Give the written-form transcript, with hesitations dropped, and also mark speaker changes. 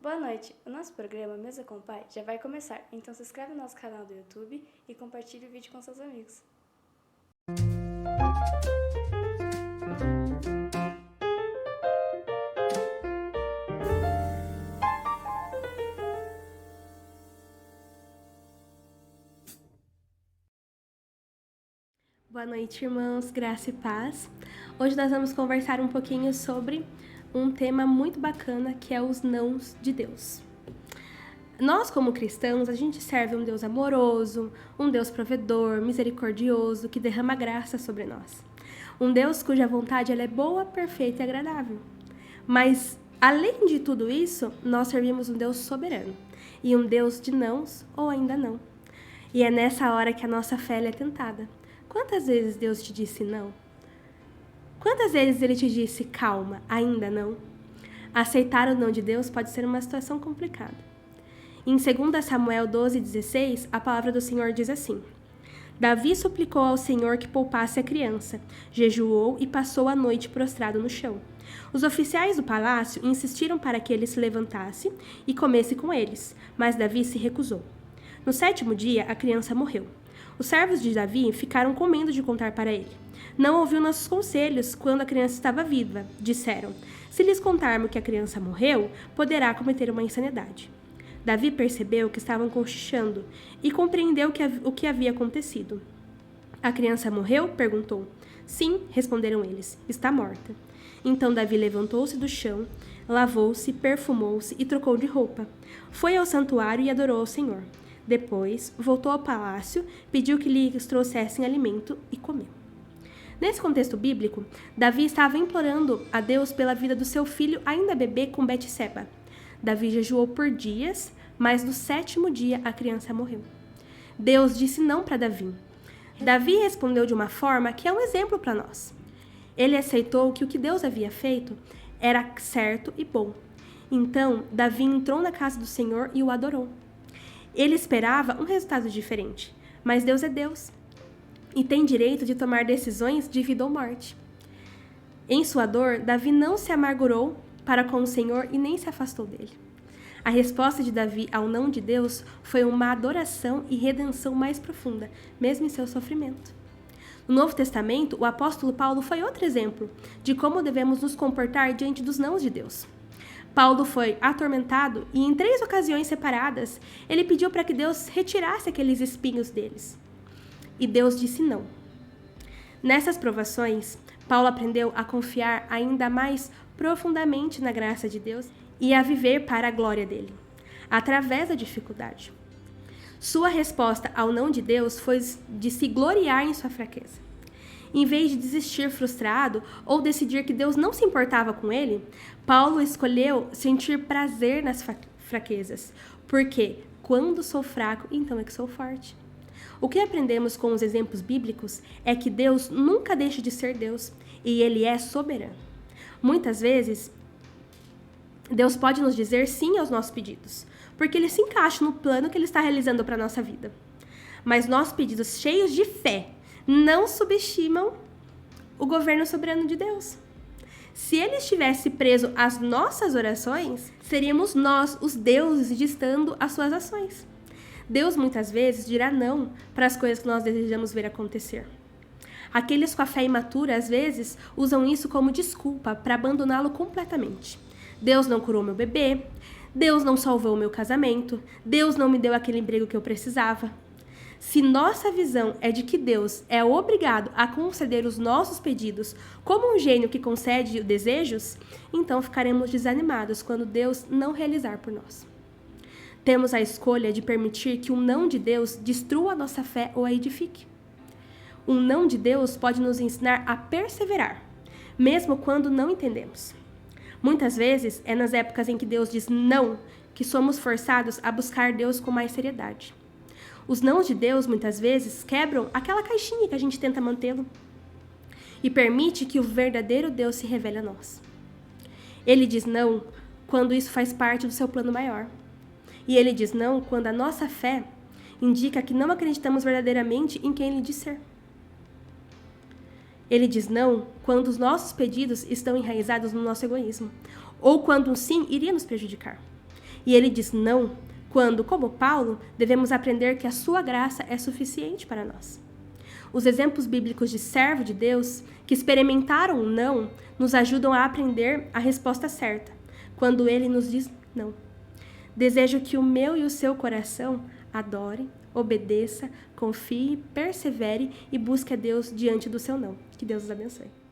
Speaker 1: Boa noite! O nosso programa Mesa com Pai já vai começar, então se inscreve no nosso canal do YouTube e compartilhe o vídeo com seus amigos.
Speaker 2: Boa noite, irmãos, graça e paz. Hoje nós vamos conversar um pouquinho sobre um tema muito bacana, que é os nãos de Deus. Nós, como cristãos, a gente serve um Deus amoroso, um Deus provedor, misericordioso, que derrama graça sobre nós. Um Deus cuja vontade ela é boa, perfeita e agradável. Mas, além de tudo isso, nós servimos um Deus soberano e um Deus de nãos ou ainda não. E é nessa hora que a nossa fé é tentada. Quantas vezes Deus te disse não? Quantas vezes Ele te disse calma, ainda não? Aceitar o não de Deus pode ser uma situação complicada. Em 2 Samuel 12:16, a palavra do Senhor diz assim: Davi suplicou ao Senhor que poupasse a criança, jejuou e passou a noite prostrado no chão. Os oficiais do palácio insistiram para que ele se levantasse e comesse com eles, mas Davi se recusou. No 7º dia, a criança morreu. Os servos de Davi ficaram com medo de contar para ele. Não ouviu nossos conselhos quando a criança estava viva, disseram. Se lhes contarmos que a criança morreu, poderá cometer uma insanidade. Davi percebeu que estavam cochichando e compreendeu o que havia acontecido. A criança morreu? Perguntou. Sim, responderam eles, está morta. Então Davi levantou-se do chão, lavou-se, perfumou-se e trocou de roupa. Foi ao santuário e adorou ao Senhor. Depois, voltou ao palácio, pediu que lhes trouxessem alimento e comeu. Nesse contexto bíblico, Davi estava implorando a Deus pela vida do seu filho ainda bebê com Betseba. Davi jejuou por dias, mas no 7º dia a criança morreu. Deus disse não para Davi. Davi respondeu de uma forma que é um exemplo para nós. Ele aceitou que o que Deus havia feito era certo e bom. Então, Davi entrou na casa do Senhor e o adorou. Ele esperava um resultado diferente, mas Deus é Deus e tem direito de tomar decisões de vida ou morte. Em sua dor, Davi não se amargurou para com o Senhor e nem se afastou dele. A resposta de Davi ao não de Deus foi uma adoração e redenção mais profunda, mesmo em seu sofrimento. No Novo Testamento, o apóstolo Paulo foi outro exemplo de como devemos nos comportar diante dos nãos de Deus. Paulo foi atormentado e em 3 ocasiões separadas, ele pediu para que Deus retirasse aqueles espinhos deles. E Deus disse não. Nessas provações, Paulo aprendeu a confiar ainda mais profundamente na graça de Deus e a viver para a glória dele, através da dificuldade. Sua resposta ao não de Deus foi de se gloriar em sua fraqueza. Em vez de desistir frustrado ou decidir que Deus não se importava com ele, Paulo escolheu sentir prazer nas fraquezas, porque quando sou fraco, então é que sou forte. O que aprendemos com os exemplos bíblicos é que Deus nunca deixa de ser Deus e Ele é soberano. Muitas vezes, Deus pode nos dizer sim aos nossos pedidos, porque Ele se encaixa no plano que Ele está realizando para a nossa vida. Mas nossos pedidos cheios de fé não subestimam o governo soberano de Deus. Se ele estivesse preso às nossas orações, seríamos nós os deuses ditando as suas ações. Deus muitas vezes dirá não para as coisas que nós desejamos ver acontecer. Aqueles com a fé imatura, às vezes, usam isso como desculpa para abandoná-lo completamente. Deus não curou meu bebê, Deus não salvou o meu casamento, Deus não me deu aquele emprego que eu precisava. Se nossa visão é de que Deus é obrigado a conceder os nossos pedidos como um gênio que concede desejos, então ficaremos desanimados quando Deus não realizar por nós. Temos a escolha de permitir que um não de Deus destrua a nossa fé ou a edifique. Um não de Deus pode nos ensinar a perseverar, mesmo quando não entendemos. Muitas vezes é nas épocas em que Deus diz não que somos forçados a buscar Deus com mais seriedade. Os nãos de Deus, muitas vezes, quebram aquela caixinha que a gente tenta mantê-lo e permite que o verdadeiro Deus se revele a nós. Ele diz não quando isso faz parte do seu plano maior. E ele diz não quando a nossa fé indica que não acreditamos verdadeiramente em quem ele diz ser. Ele diz não quando os nossos pedidos estão enraizados no nosso egoísmo, ou quando um sim iria nos prejudicar. E ele diz não quando, como Paulo, devemos aprender que a sua graça é suficiente para nós. Os exemplos bíblicos de servo de Deus que experimentaram o não nos ajudam a aprender a resposta certa, quando ele nos diz não. Desejo que o meu e o seu coração adore, obedeça, confie, persevere e busque a Deus diante do seu não. Que Deus os abençoe.